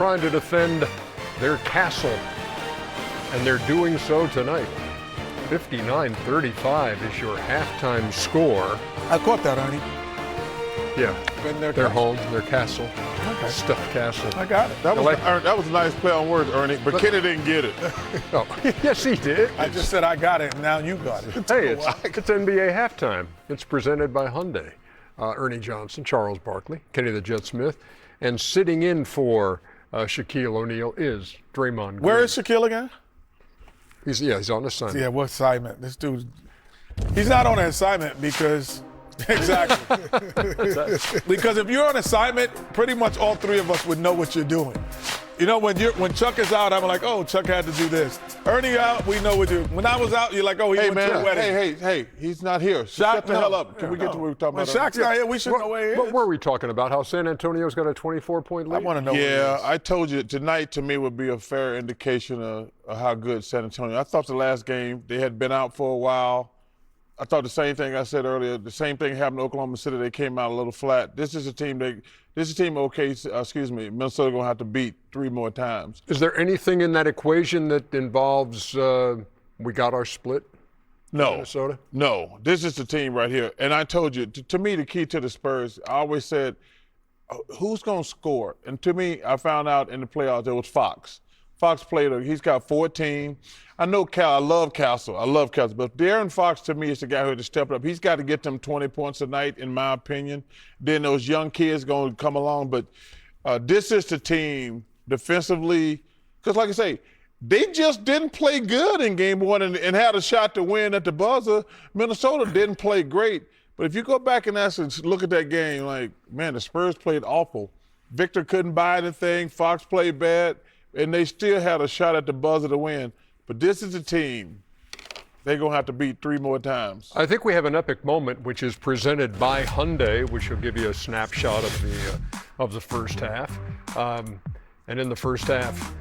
trying to defend their castle, and they're doing so tonight. 59-35 is your halftime score. I caught that, Ernie. Yeah, Their their castle. home, their castle, stuffed castle. I got it. That was a nice play on words, Ernie, but Kenny didn't get it. Oh, yes, he did. I just said I got it, and now you got it. Hey, it's NBA halftime. It's presented by Hyundai. Ernie Johnson, Charles Barkley, Kenny the Jet Smith, and sitting in for Shaquille O'Neal is Draymond Green. Where is Shaquille again? He's on assignment. Yeah, what assignment? This dude, he's not on an assignment because, exactly. Because if you're on assignment, pretty much all three of us would know what you're doing. You know, when Chuck is out, I'm like, oh, Chuck had to do this. Ernie out, we know what you. When I was out, you're like, oh, he went to the wedding. Hey, he's not here. Shut the hell up. Can we get to what we're talking When about? Shaq's not here, we should know where he is. What were we talking about? How San Antonio's got a 24-point lead? I want to know. Yeah, what I told you tonight to me would be a fair indication of how good San Antonio. I thought the last game they had been out for a while. I thought the same thing I said earlier. The same thing happened to Oklahoma City. They came out a little flat. This is a team Minnesota gonna have to beat 3 more times. Is there anything in that equation that involves we got our split? No, Minnesota? No. This is the team right here. And I told you, to me, the key to the Spurs, I always said, who's going to score? And to me, I found out in the playoffs it was Fox. Fox played, he's got 14. I know I love Castle. But De'Aaron Fox, to me, is the guy who had to step up. He's got to get them 20 points a night, in my opinion. Then those young kids going to come along. But this is the team defensively, because like I say, they just didn't play good in game one and had a shot to win at the buzzer. Minnesota didn't play great. But if you go back and look at that game, like, man, the Spurs played awful. Victor couldn't buy anything. Fox played bad. And they still had a shot at the buzzer to win. But this is a team they're going to have to beat 3 more times. I think we have an epic moment, which is presented by Hyundai, which will give you a snapshot of the first half. And in the first half,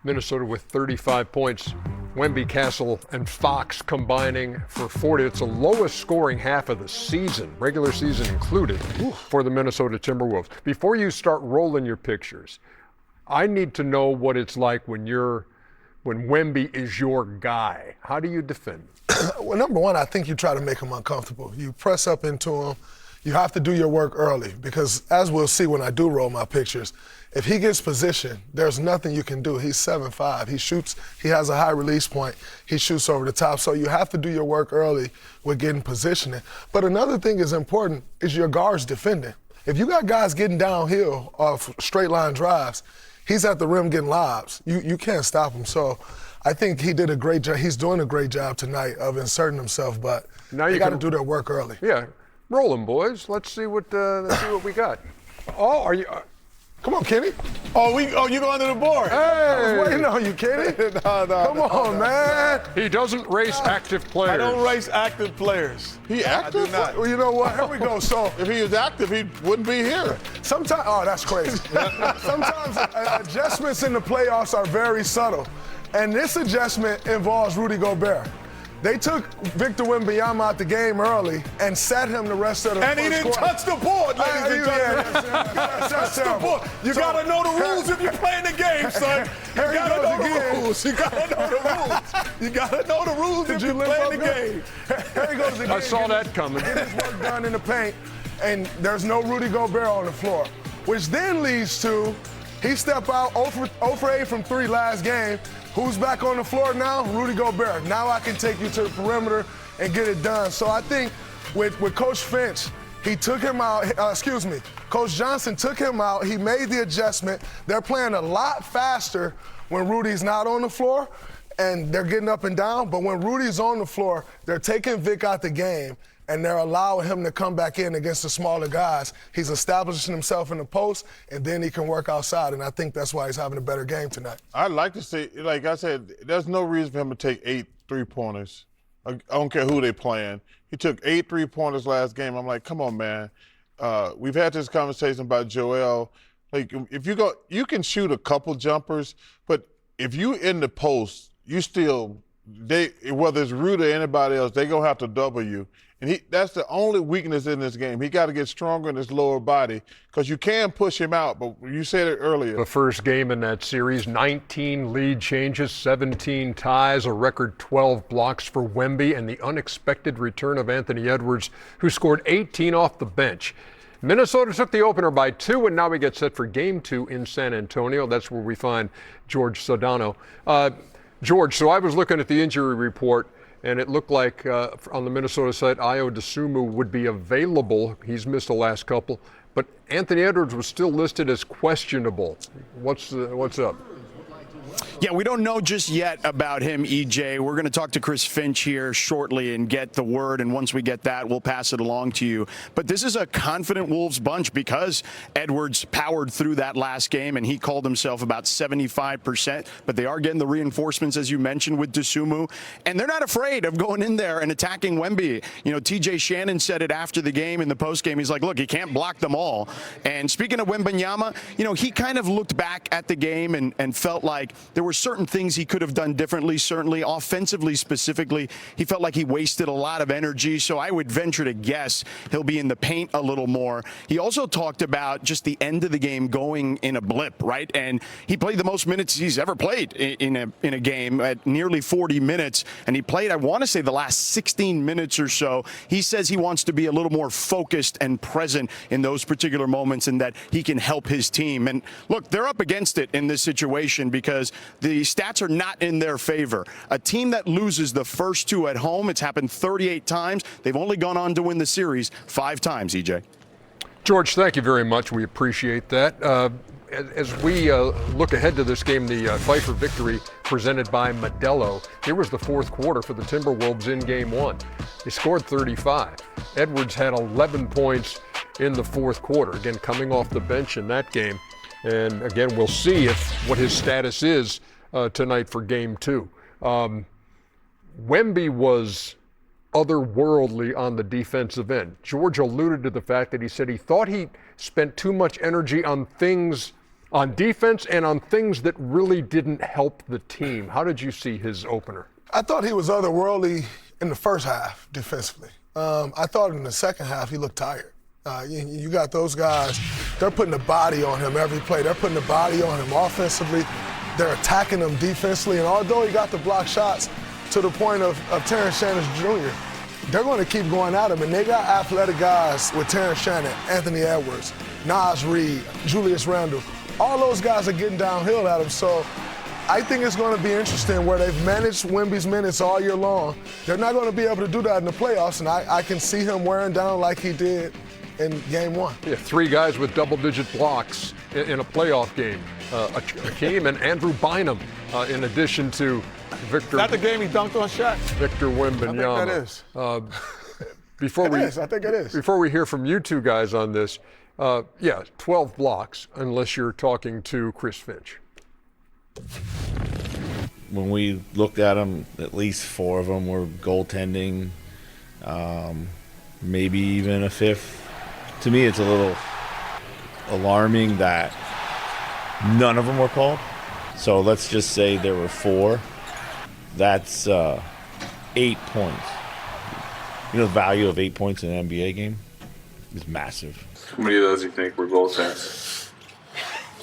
Minnesota with 35 points. Wemby, Castle, and Fox combining for 40. It's the lowest scoring half of the season, regular season included, for the Minnesota Timberwolves. Before you start rolling your pictures, I need to know what it's like when Wemby is your guy. How do you defend? Well, number one, I think you try to make him uncomfortable. You press up into him. You have to do your work early because, as we'll see when I do roll my pictures, if he gets position, there's nothing you can do. He's 7'5". He shoots. He has a high release point. He shoots over the top. So you have to do your work early with getting positioning. But another thing is important is your guards defending. If you got guys getting downhill off straight line drives, he's at the rim getting lobs. You can't stop him. So I think he did a great job. He's doing a great job tonight of inserting himself, but now you got to do their work early. Yeah, roll them, boys. Let's see what we got. Oh, are you? Come on, Kenny. Oh, you going to the board? Hey, I was waiting on you, Kenny. Come on, man. He doesn't race active players. I don't race active players. He active? I do not. Well, you know what? Here we go. So If he was active, he wouldn't be here. sometimes, oh, that's crazy. Sometimes adjustments in the playoffs are very subtle, and this adjustment involves Rudy Gobert. They took Victor Wembanyama out the game early and sat him the rest of the And he didn't touch the board, ladies and gentlemen. Touch the board. You got to know the rules if you're playing the game, son. You got to know the rules. You got to know the rules. You got to know the rules if you're playing the game. Here he goes again. I saw that coming. Get his work done in the paint, and there's no Rudy Gobert on the floor, which then leads to he stepped out 0 for 8 from 3 last game. Who's back on the floor now? Rudy Gobert. Now I can take you to the perimeter and get it done. So I think with Coach Finch, he took him out, Coach Johnson took him out. He made the adjustment. They're playing a lot faster when Rudy's not on the floor, and they're getting up and down. But when Rudy's on the floor, they're taking Vic out the game, and they're allowing him to come back in against the smaller guys. He's establishing himself in the post, and then he can work outside, and I think that's why he's having a better game tonight. I'd like to see, like I said, there's no reason for him to take 8 3-pointers. I don't care who they playing. He took 8 3-pointers last game. I'm like, come on, man. We've had this conversation about Joel. Like, if you can shoot a couple jumpers, but if you in the post, you still, whether it's Rudy or anybody else, they're going to have to double you. And that's the only weakness in this game. He got to get stronger in his lower body because you can push him out, but you said it earlier. The first game in that series, 19 lead changes, 17 ties, a record 12 blocks for Wemby, and the unexpected return of Anthony Edwards, who scored 18 off the bench. Minnesota took the opener by 2, and now we get set for Game 2 in San Antonio. That's where we find George Sodano. George, so I was looking at the injury report, and it looked like on the Minnesota side, Ayo Dosunmu would be available. He's missed the last couple, but Anthony Edwards was still listed as questionable. What's up? Yeah, we don't know just yet about him, EJ. We're going to talk to Chris Finch here shortly and get the word, and once we get that, we'll pass it along to you. But this is a confident Wolves bunch because Edwards powered through that last game, and he called himself about 75%. But they are getting the reinforcements, as you mentioned, with Dosunmu, and they're not afraid of going in there and attacking Wemby. You know, TJ Shannon said it after the game in the postgame. He's like, look, he can't block them all. And speaking of Wembanyama, you know, he kind of looked back at the game and felt like there were certain things he could have done differently, certainly offensively specifically. He felt like he wasted a lot of energy, so I would venture to guess he'll be in the paint a little more. He also talked about just the end of the game going in a blip, right? And he played the most minutes he's ever played in a game at nearly 40 minutes, and he played, I want to say, the last 16 minutes or so. He says he wants to be a little more focused and present in those particular moments and that he can help his team. And look, they're up against it in this situation because the stats are not in their favor. A team that loses the first 2 at home, it's happened 38 times. They've only gone on to win the series 5 times, EJ. George, thank you very much. We appreciate that. As we look ahead to this game, the fight for victory presented by Modelo, here was the fourth quarter for the Timberwolves in Game 1. They scored 35. Edwards had 11 points in the fourth quarter, again, coming off the bench in that game. And again, we'll see what his status is tonight for Game 2. Wemby was otherworldly on the defensive end. George alluded to the fact that he said he thought he spent too much energy on things on defense and on things that really didn't help the team. How did you see his opener? I thought he was otherworldly in the first half defensively. I thought in the second half he looked tired. You got those guys, they're putting the body on him every play. They're putting the body on him offensively. They're attacking him defensively. And although he got the block shots to the point of Terrence Shannon Jr., they're going to keep going at him. And they got athletic guys with Terrence Shannon, Anthony Edwards, Naz Reid, Julius Randle. All those guys are getting downhill at him. So I think it's going to be interesting where they've managed Wemby's minutes all year long. They're not going to be able to do that in the playoffs. And I can see him wearing down like he did in Game 1. Yeah, 3 guys with double-digit blocks in a playoff game. Akeem and Andrew Bynum, in addition to Victor. Is that the game he dunked on Shaq? Victor Wembanyama. I think that is. I think it is. Before we hear from you two guys on this, 12 blocks, unless you're talking to Chris Finch. When we looked at them, at least 4 of them were goaltending, maybe even a 5th. To me, it's a little alarming that none of them were called. So let's just say there were 4. That's 8 points. You know, the value of 8 points in an NBA game is massive. How many of those do you think were goaltends?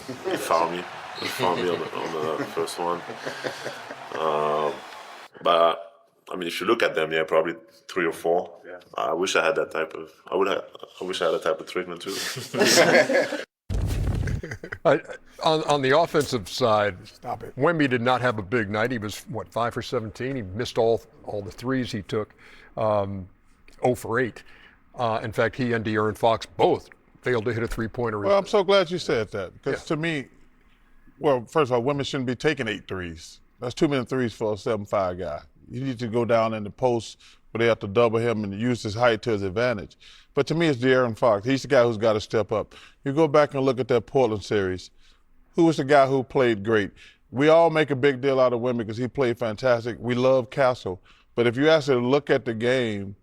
He fouled me. He fouled me on the first one. But I mean, if you look at them, yeah, probably 3 or 4. Yeah. I wish I had that type of. I wish I had that type of treatment too. On the offensive side, Stop it. Wemby did not have a big night. He was 5 for 17. He missed all the threes he took. 0 for 8. In fact, he and De'Aaron Fox both failed to hit a three-pointer. Well, I'm so glad you said that because to me, well, first of all, women shouldn't be taking 8 threes. That's too many threes for a 7'5" guy. You need to go down in the post where they have to double him and use his height to his advantage. But to me, it's De'Aaron Fox. He's the guy who's got to step up. You go back and look at that Portland series. Who was the guy who played great? We all make a big deal out of Wemby because he played fantastic. We love Castle. But if you actually look at the game,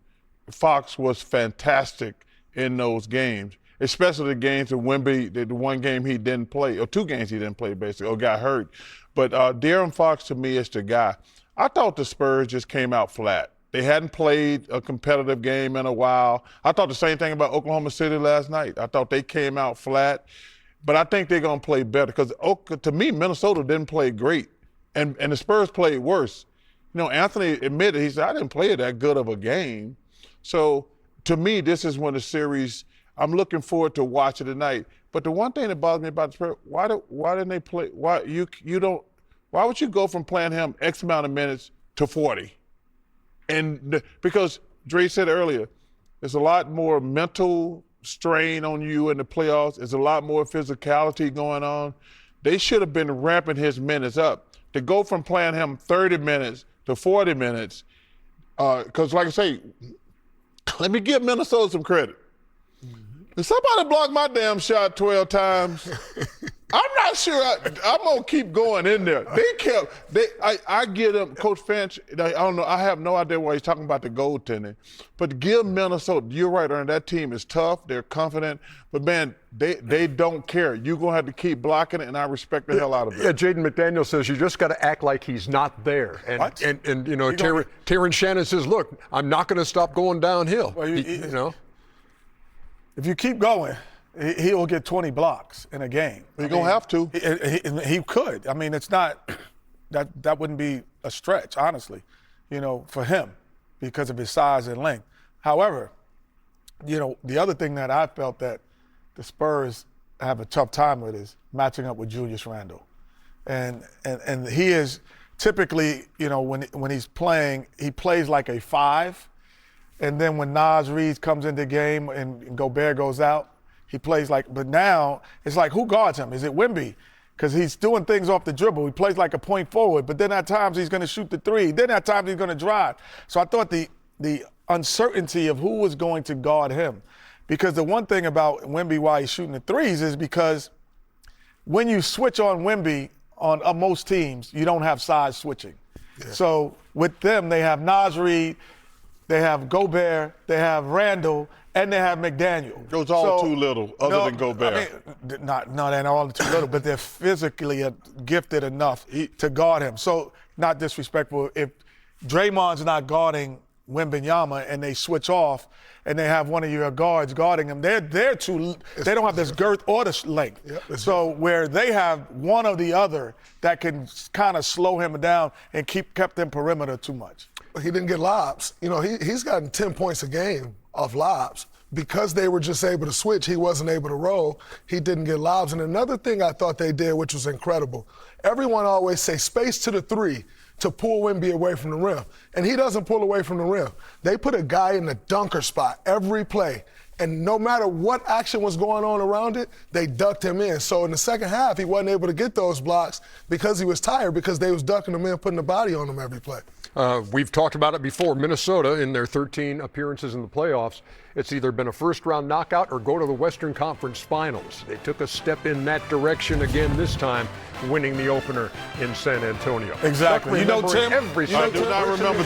Fox was fantastic in those games, especially the games that Wemby, the one game he didn't play, or 2 games he didn't play basically, or got hurt. But De'Aaron Fox to me is the guy. I thought the Spurs just came out flat. They hadn't played a competitive game in a while. I thought the same thing about Oklahoma City last night. I thought they came out flat. But I think they're going to play better because, to me, Minnesota didn't play great, and the Spurs played worse. You know, Anthony admitted, he said, I didn't play that good of a game. So, to me, this is when the series, I'm looking forward to watching tonight. But the one thing that bothers me about the Spurs, why didn't they play, why would you go from playing him X amount of minutes to 40? And because Dre said earlier, there's a lot more mental strain on you in the playoffs. There's a lot more physicality going on. They should have been ramping his minutes up. To go from playing him 30 minutes to 40 minutes, because like I say, let me give Minnesota some credit. If somebody blocked my damn shot 12 times, I'm not sure I'm going to keep going in there. I give them, Coach Finch, I don't know, I have no idea why he's talking about the goaltending. But give Minnesota, you're right, Aaron, that team is tough, they're confident, but man, they don't care. You're going to have to keep blocking it, and I respect the hell out of it. Yeah, Jaden McDaniel says you just got to act like he's not there. And, What? and you know, Terrence Shannon says, look, I'm not going to stop going downhill. Well, you know? If you keep going, he'll get 20 blocks in a game. He's going to have to. He could. I mean, it's not that wouldn't be a stretch, honestly, you know, for him because of his size and length. However, you know, the other thing that I felt that the Spurs have a tough time with is matching up with Julius Randle. And he is typically, you know, when he's playing, he plays like a 5. And then when Naz Reid comes into the game and Gobert goes out, he plays like, but now it's like, who guards him? Is it Wemby? Because he's doing things off the dribble. He plays like a point forward, but then at times he's going to shoot the 3. Then at times he's going to drive. So I thought the uncertainty of who was going to guard him. Because the one thing about Wemby why he's shooting the 3s is because when you switch on Wemby on most teams, you don't have size switching. Yeah. So with them, they have Naz Reid, they have Gobert, they have Randall, and they have McDaniel. Those all too little, other than Gobert. I mean, not all too little, but they're physically gifted enough to guard him. So, not disrespectful, if Draymond's not guarding Wembanyama and they switch off and they have one of your guards guarding him, they don't have this girth or the length. Yep, so where they have one or the other that can kind of slow him down and kept them perimeter too much. He didn't get lobs. You know, he's gotten 10 points a game off lobs. Because they were just able to switch, he wasn't able to roll. He didn't get lobs. And another thing I thought they did, which was incredible, everyone always say space to the 3 to pull Wemby away from the rim. And he doesn't pull away from the rim. They put a guy in the dunker spot every play. And no matter what action was going on around it, they ducked him in. So in the second half, he wasn't able to get those blocks because he was tired, because they was ducking him in, putting the body on him every play. We've talked about it before. Minnesota, in their 13 appearances in the playoffs, it's either been a first-round knockout or go to the Western Conference Finals. They took a step in that direction again this time, winning the opener in San Antonio. Exactly. You know, Tim, every I do not remember